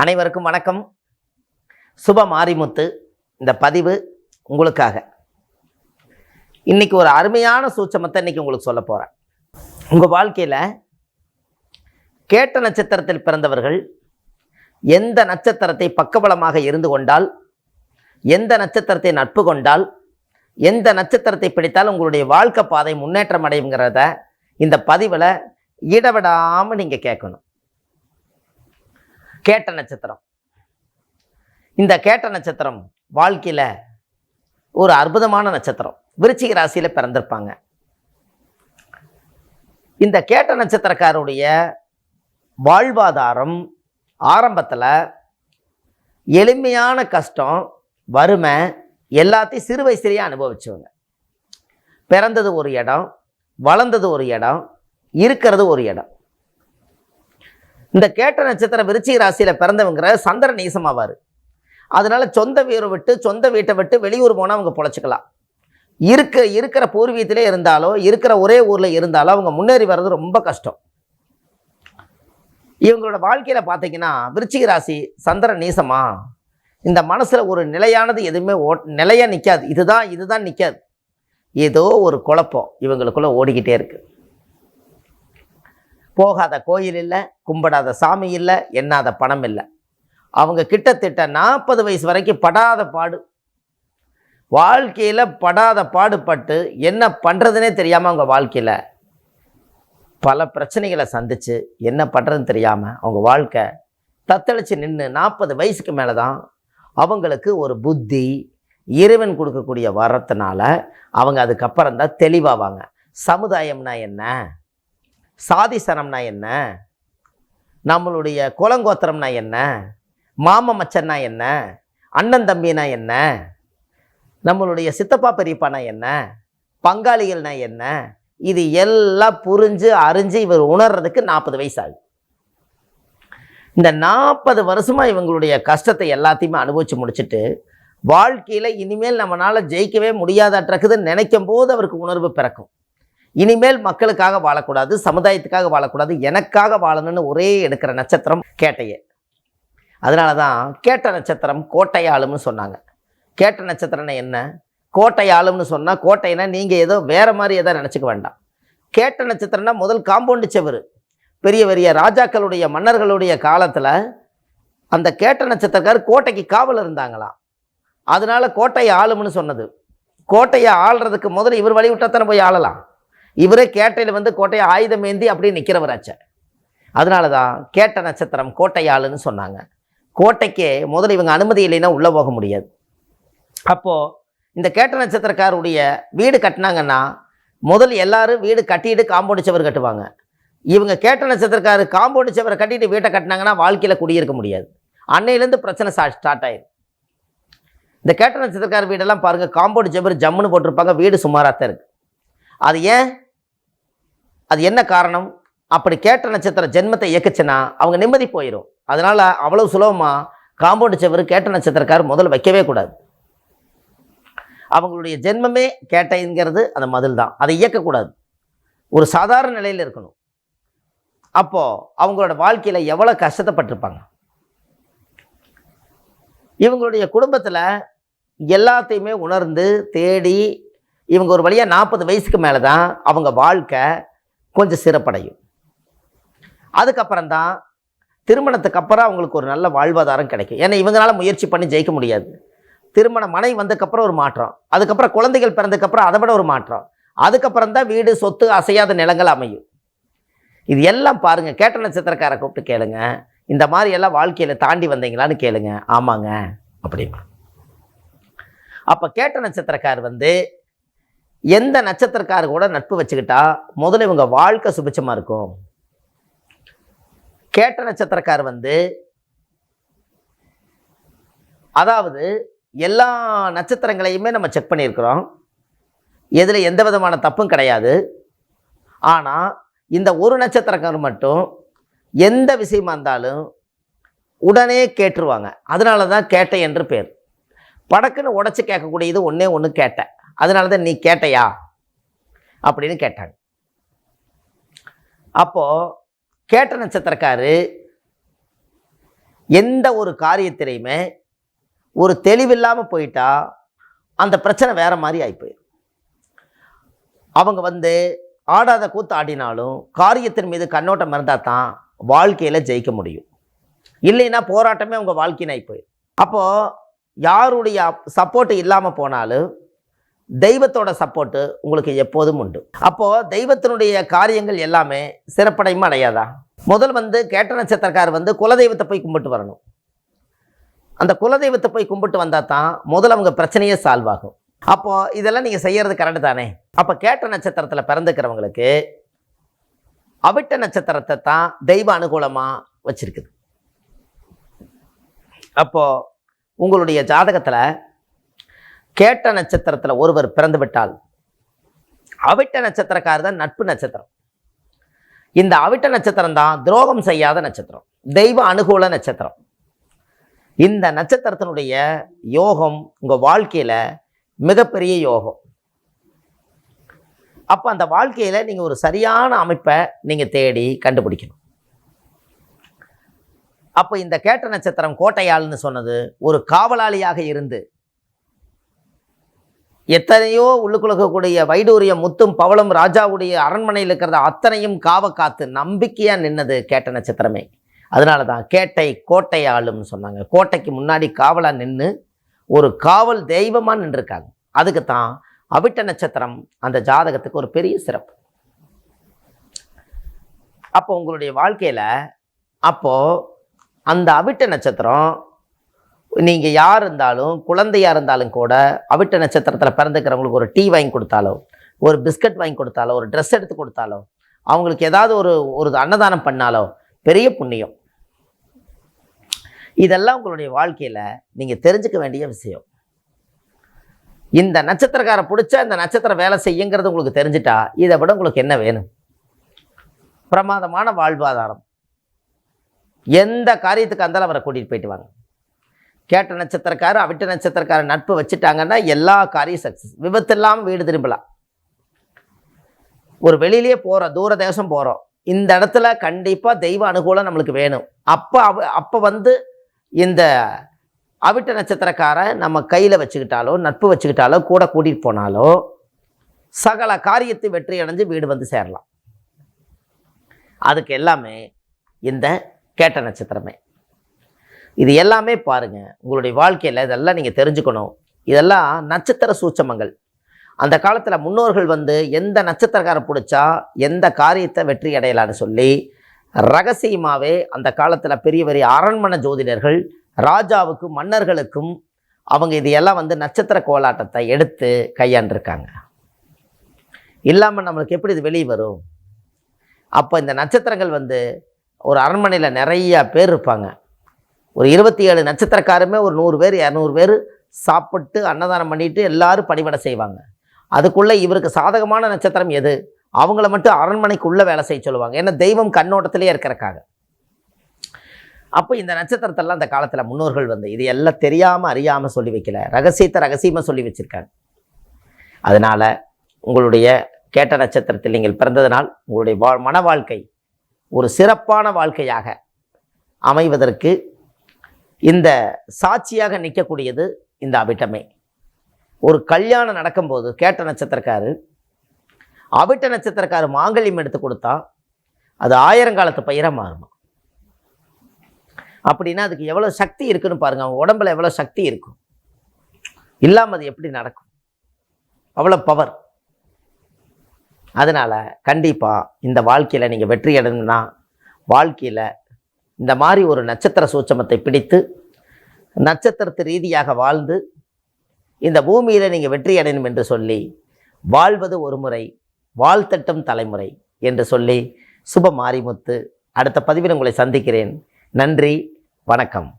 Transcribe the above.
அனைவருக்கும் வணக்கம். சுப மாரிமுத்து இந்த பதிவு உங்களுக்காக. இன்னைக்கு ஒரு அருமையான சூட்சமத்தை இன்னைக்கு உங்களுக்கு சொல்ல போகிறேன். உங்கள் வாழ்க்கையில் கேட்ட நட்சத்திரத்தில் பிறந்தவர்கள் எந்த நட்சத்திரத்தை பக்கபலமாக இருந்து கொண்டால், எந்த நட்சத்திரத்தை நட்பு கொண்டால், எந்த நட்சத்திரத்தை பிடித்தால் உங்களுடைய வாழ்க்கை பாதை முன்னேற்றம் அடையுங்கிறத இந்த பதிவில் இடவிடாமல் நீங்கள் கேட்கணும். கேட்ட நட்சத்திரம், இந்த கேட்ட நட்சத்திரம் வாழ்க்கையில் ஒரு அற்புதமான நட்சத்திரம். விருச்சிக ராசியில் பிறந்திருப்பாங்க. இந்த கேட்ட நட்சத்திரக்காருடைய வாழ்வாதாரம் ஆரம்பத்தில் எளிமையான கஷ்டம், வறுமை எல்லாத்தையும் சிறு வயசுலேயே அனுபவிச்சவங்க. பிறந்தது ஒரு இடம், வளர்ந்தது ஒரு இடம், இருக்கிறது ஒரு இடம். இந்த கேட்ட நட்சத்திரம் விருச்சிக ராசியில் பிறந்தவங்கிற சந்திரன் நீசமாவார். அதனால சொந்த வீரை விட்டு, சொந்த வீட்டை விட்டு வெளியூர் போனால் அவங்க பொழைச்சிக்கலாம். இருக்கிற பூர்வீகத்திலே இருந்தாலோ, இருக்கிற ஒரே ஊரில் இருந்தாலோ அவங்க முன்னேறி வர்றது ரொம்ப கஷ்டம். இவங்களோட வாழ்க்கையில் பார்த்தீங்கன்னா விருச்சிக ராசி சந்திரன் நீசமா, இந்த மனசில் ஒரு நிலையானது எதுவுமே நிலையாக நிற்காது. இதுதான் நிற்காது. ஏதோ ஒரு குழப்பம் இவங்களுக்குள்ள ஓடிக்கிட்டே இருக்கு. போகாத கோயில் இல்லை, கும்பிடாத சாமி இல்லை, எண்ணாத பணம் இல்லை. அவங்க கிட்டத்தட்ட 40 வயசு வரைக்கும் படாத பாடு, வாழ்க்கையில் படாத பாடுபட்டு என்ன பண்ணுறதுனே தெரியாமல் அவங்க வாழ்க்கையில் பல பிரச்சனைகளை சந்தித்து என்ன பண்ணுறதுன்னு தெரியாமல் அவங்க வாழ்க்கை தத்தளித்து நின்று 40 வயசுக்கு மேலே தான் அவங்களுக்கு ஒரு புத்தி இறைவன் கொடுக்கக்கூடிய வரத்தினால அவங்க அதுக்கப்புறம் தான் தெளிவாவாங்க. சமுதாயம்னா என்ன, சாதிசனம்னா என்ன, நம்மளுடைய குலங்கோத்திரம்னா என்ன, மாம மச்சன்னா என்ன, அண்ணன் தம்பினா என்ன, நம்மளுடைய சித்தப்பா பெரியப்பானா என்ன, பங்காளிகள்னா என்ன, இது எல்லாம் புரிஞ்சு அறிஞ்சு இவர் உணர்றதுக்கு 40 வயசு ஆகுது. இந்த 40 வருஷமாக இவங்களுடைய கஷ்டத்தை எல்லாத்தையுமே அனுபவித்து முடிச்சுட்டு வாழ்க்கையில் இனிமேல் நம்மளால் ஜெயிக்கவே முடியாதற்றக்குதுன்னு நினைக்கும் போது அவருக்கு உணர்வு பிறக்கும். இனிமேல் மக்களுக்காக வாழக்கூடாது, சமுதாயத்துக்காக வாழக்கூடாது, எனக்காக வாழணும்னு ஒரே எடுக்கிற நட்சத்திரம் கேட்டையே. அதனால தான் கேட்ட நட்சத்திரம் கோட்டையாளும்னு சொன்னாங்க. கேட்ட நட்சத்திரம்னா என்ன, கோட்டையாளும்னு சொன்னால் கோட்டைனா நீங்கள் ஏதோ வேறு மாதிரி எதோ நினச்சிக்க வேண்டாம். கேட்ட நட்சத்திரம்னா முதல் காம்பவுண்டு செவரு. பெரிய பெரிய ராஜாக்களுடைய மன்னர்களுடைய காலத்தில் அந்த கேட்ட நட்சத்திரக்காரர் கோட்டைக்கு காவல் இருந்தாங்களாம். அதனால கோட்டையை ஆளும்னு சொன்னது. கோட்டையை ஆள்றதுக்கு முதல்ல இவர் வழி விட்டாத்தானே போய் ஆளலாம். இவரே கேட்டையில் வந்து கோட்டையை ஆயுதம் ஏந்தி அப்படியே நிற்கிறவராச்ச. அதனால தான் கேட்ட நட்சத்திரம் கோட்டையாளுன்னு சொன்னாங்க. கோட்டைக்கே முதல்ல இவங்க அனுமதி இல்லைன்னா உள்ளே போக முடியாது. அப்போது இந்த கேட்ட நட்சத்திரக்காருடைய வீடு கட்டினாங்கன்னா முதல் எல்லாரும் வீடு கட்டிட்டு காம்பவுண்டு சுவர் கட்டுவாங்க. இவங்க கேட்ட நட்சத்திரக்காரு காம்பவுண்டு சுவரை கட்டிட்டு வீட்டை கட்டினாங்கன்னா வாழ்க்கையில் குடியிருக்க முடியாது. அன்னையிலேருந்து பிரச்சனை ஸ்டார்ட் ஆயிடும். இந்த கேட்ட நட்சத்திரக்கார வீடெல்லாம் பாருங்கள், காம்பவுண்டு சுவர் ஜம்முன்னு போட்டிருப்பாங்க, வீடு சுமாராக தான் இருக்குது. அது ஏன், அது என்ன காரணம்? அப்படி கேட்ட நட்சத்திர ஜென்மத்தை இயக்குச்சுன்னா அவங்க நிம்மதி போயிடும். அதனால் அவ்வளோ சுலபமாக காம்பவுண்டு சுவர் கேட்ட நட்சத்திரக்கார் முதல்ல வைக்கவே கூடாது. அவங்களுடைய ஜென்மமே கேட்டைங்கிறது அந்த மதில் தான், அதை இயக்கக்கூடாது. ஒரு சாதாரண நிலையில் இருக்கணும். அப்போது அவங்களோட வாழ்க்கையில் எவ்வளோ கஷ்டப்பட்டிருப்பாங்க. இவங்களுடைய குடும்பத்தில் எல்லாத்தையுமே உணர்ந்து தேடி இவங்க ஒரு வழியாக 40 வயசுக்கு மேலே தான் அவங்க வாழ்க்கை கொஞ்சம் சிறப்படையும். அதுக்கப்புறம் தான் திருமணத்துக்கு அப்புறம் அவங்களுக்கு ஒரு நல்ல வாழ்வாதாரம் கிடைக்கும். ஏன்னா இவங்களால முயற்சி பண்ணி ஜெயிக்க முடியாது. திருமண மனை வந்ததுக்கப்புறம் ஒரு மாற்றம், அதுக்கப்புறம் குழந்தைகள் பிறந்ததுக்கப்புறம் அதை விட ஒரு மாற்றம், அதுக்கப்புறம் தான் வீடு சொத்து அசையாத நிலங்கள் அமையும். இது எல்லாம் பாருங்கள், கேட்ட நட்சத்திரக்காரை கூப்பிட்டு கேளுங்க, இந்த மாதிரி எல்லாம் வாழ்க்கையில் தாண்டி வந்தீங்களான்னு கேளுங்க. ஆமாங்க அப்படிமா. அப்போ கேட்ட நட்சத்திரக்கார் வந்து எந்த நட்சத்திரக்காரு கூட நட்பு வச்சுக்கிட்டா முதல்ல இவங்க வாழ்க்கை சுபிச்சமாக இருக்கும். கேட்ட நட்சத்திரக்கார் வந்து அதாவது எல்லா நட்சத்திரங்களையுமே நம்ம செக் பண்ணியிருக்கிறோம், எதில் எந்த விதமான தப்பும் கிடையாது. ஆனால் இந்த ஒரு நட்சத்திரக்கார் மட்டும் எந்த விஷயமா இருந்தாலும் உடனே கேட்டுருவாங்க. அதனால தான் கேட்டை என்று பேர். படக்குன்னு உடச்சி கேட்கக்கூடியது ஒன்றே ஒன்று கேட்ட. அதனால தான் நீ கேட்டையா அப்படின்னு கேட்டாங்க. அப்போது கேட்ட நட்சத்திரக்காரு எந்த ஒரு காரியத்திலையுமே ஒரு தெளிவில்லாமல் போயிட்டா அந்த பிரச்சனை வேற மாதிரி ஆகிப்போயிடும். அவங்க ஆடாத கூத்து ஆடினாலும் காரியத்தின் மீது கண்ணோட்டம் இருந்தால் தான் வாழ்க்கையில் ஜெயிக்க முடியும். இல்லைன்னா போராட்டமே அவங்க வாழ்க்கையின் ஆகி போயிடும். அப்போது யாருடைய சப்போர்ட்டு இல்லாமல் போனாலும் தெய்வத்தோட சப்போர்ட்டு உங்களுக்கு எப்போதும் உண்டு. அப்போது தெய்வத்தினுடைய காரியங்கள் எல்லாமே சிறப்படையுமா அடையாதா? முதல் கேட்ட நட்சத்திரக்காரர் குலதெய்வத்தை போய் கும்பிட்டு வரணும். அந்த குலதெய்வத்தை போய் கும்பிட்டு வந்தால் தான் முதல்ல அவங்க பிரச்சனையே சால்வ் ஆகும். அப்போது இதெல்லாம் நீங்கள் செய்கிறது கரெக்டு தானே? அப்போ கேட்ட நட்சத்திரத்தில் பிறந்துக்கிறவங்களுக்கு அவிட்ட நட்சத்திரத்தை தான் தெய்வ அனுகூலமாக வச்சிருக்குது. அப்போது உங்களுடைய ஜாதகத்தில் கேட்ட நட்சத்திரத்தில் ஒருவர் பிறந்து விட்டால் அவிட்ட நட்சத்திரக்காரர் தான் நட்பு நட்சத்திரம். இந்த அவிட்ட நட்சத்திரம் தான் துரோகம் செய்யாத நட்சத்திரம், தெய்வ அனுகூல நட்சத்திரம். இந்த நட்சத்திரத்தினுடைய யோகம் உங்கள் வாழ்க்கையில் மிகப்பெரிய யோகம். அப்போ அந்த வாழ்க்கையில் நீங்கள் ஒரு சரியான அமைப்பை நீங்கள் தேடி கண்டுபிடிக்கணும். அப்போ இந்த கேட்ட நட்சத்திரம் கோட்டையாள்னு சொன்னது ஒரு காவலாளியாக இருந்து எத்தனையோ உள்ளுக்குள்ளக்கூடிய வைடூரியம் முத்தும் பவளம் ராஜாவுடைய அரண்மனையில் இருக்கிறத அத்தனையும் காத்து நம்பிக்கையாக நின்னது கேட்ட நட்சத்திரமே. அதனால தான் கேட்டை கோட்டை ஆளும்னு சொன்னாங்க. கோட்டைக்கு முன்னாடி காவலாக நின்று ஒரு காவல் தெய்வமாக நின்றுருக்காங்க. அதுக்கு தான் அவிட்ட நட்சத்திரம் அந்த ஜாதகத்துக்கு ஒரு பெரிய சிறப்பு. அப்போ உங்களுடைய வாழ்க்கையில் அப்போது அந்த அவிட்ட நட்சத்திரம் நீங்கள் யார் இருந்தாலும் குழந்தையாக இருந்தாலும் கூட அவிட்ட நட்சத்திரத்தில் பிறந்துக்கிறவங்களுக்கு ஒரு டீ வாங்கி கொடுத்தாலோ, ஒரு பிஸ்கட் வாங்கி கொடுத்தாலோ, ஒரு ட்ரெஸ் எடுத்து கொடுத்தாலோ, அவங்களுக்கு ஏதாவது ஒரு அன்னதானம் பண்ணாலோ பெரிய புண்ணியம். இதெல்லாம் உங்களுடைய வாழ்க்கையில் நீங்கள் தெரிஞ்சுக்க வேண்டிய விஷயம். இந்த நட்சத்திரக்காரை பிடிச்சா இந்த நட்சத்திரம் வேலை செய்யுங்கிறது உங்களுக்கு தெரிஞ்சிட்டா இதை விட உங்களுக்கு என்ன வேணும்? பிரமாதமான வாழ்வாதாரம். எந்த காரியத்துக்கு அந்தாலும் அவரை கூட்டிகிட்டு போயிட்டு வாங்க. கேட்ட நட்சத்திரக்காரர் அவிட்ட நட்சத்திரக்காரர் நட்பு வச்சுட்டாங்கன்னா எல்லா காரியம் சக்ஸஸ். விபத்து இல்லாமல் வீடு திரும்பலாம். ஒரு வெளியிலேயே போகிறோம், தூர தேசம் போகிறோம், இந்த இடத்துல கண்டிப்பாக தெய்வ அனுகூலம் நம்மளுக்கு வேணும். அப்போ இந்த அவிட்ட நட்சத்திரக்காரை நம்ம கையில் வச்சுக்கிட்டாலோ நட்பு வச்சுக்கிட்டாலோ கூட கூட்டிகிட்டு போனாலோ சகல காரியத்தை வெற்றி அடைஞ்சு வீடு சேரலாம். அதுக்கு எல்லாமே இந்த கேட்ட நட்சத்திரமே. இது எல்லாமே பாருங்கள், உங்களுடைய வாழ்க்கையில் இதெல்லாம் நீங்கள் தெரிஞ்சுக்கணும். இதெல்லாம் நட்சத்திர சூட்சமங்கள். அந்த காலத்தில் முன்னோர்கள் எந்த நட்சத்திரக்காரை பிடிச்சா எந்த காரியத்தை வெற்றி அடையலான்னு சொல்லி ரகசியமாகவே அந்த காலத்தில் பெரிய பெரிய அரண்மனை ஜோதிடர்கள் ராஜாவுக்கும் மன்னர்களுக்கும் அவங்க இதையெல்லாம் நட்சத்திர கோலாட்டத்தை எடுத்து கையாண்டிருக்காங்க. இல்லாமல் நம்மளுக்கு எப்படி இது வெளியே வரும்? அப்போ இந்த நட்சத்திரங்கள் ஒரு அரண்மனையில் நிறைய பேர் இருப்பாங்க. ஒரு 27 நட்சத்திரக்காருமே ஒரு 100 பேர் 200 பேர் சாப்பிட்டு அன்னதானம் பண்ணிட்டு எல்லாரும் பணிவிடை செய்வாங்க. அதுக்குள்ளே இவருக்கு சாதகமான நட்சத்திரம் எது, அவங்கள மட்டும் அரண்மனைக்குள்ளே வேலை செய்ய சொல்லுவாங்க. ஏன்னா தெய்வம் கண்ணோட்டத்திலே இருக்கிறக்காக. அப்போ இந்த நட்சத்திரத்தெல்லாம் அந்த காலத்தில் முன்னோர்கள் இது எல்லாம் தெரியாமல் அறியாமல் சொல்லி வைக்கல, ரகசியமாக சொல்லி வச்சுருக்காங்க. அதனால் உங்களுடைய கேட்ட நட்சத்திரத்தில் நீங்கள் பிறந்ததனால் உங்களுடைய மன வாழ்க்கை ஒரு சிறப்பான வாழ்க்கையாக அமைவதற்கு இந்த சாட்சியாக நிற்கக்கூடியது இந்த அவிட்டமே. ஒரு கல்யாணம் நடக்கும்போது கேட்ட நட்சத்திரக்காரு அவிட்ட நட்சத்திரக்காரு மாங்கல்யம் எடுத்து கொடுத்தா அது 1000 காலத்து பயிராக மாறுமா. அப்படின்னா அதுக்கு எவ்வளோ சக்தி இருக்குன்னு பாருங்கள். அவங்க உடம்புல எவ்வளோ சக்தி இருக்கும், இல்லாமல் அது எப்படி நடக்கும்? அவ்வளோ பவர். அதனால் கண்டிப்பாக இந்த வாழ்க்கையில் நீங்கள் வெற்றி அடையணும்னா வாழ்க்கையில் இந்த மாதிரி ஒரு நட்சத்திர சூட்சமத்தை பிடித்து நட்சத்திரத்து ரீதியாக வாழ்ந்து இந்த பூமியில் நீங்கள் வெற்றி அடையணும் என்று சொல்லி வாழ்வது ஒரு முறை, வாழ்த்தட்டும் தலைமுறை என்று சொல்லி சுப மாரிமுத்து அடுத்த பதிவில் உங்களை சந்திக்கிறேன். நன்றி, வணக்கம்.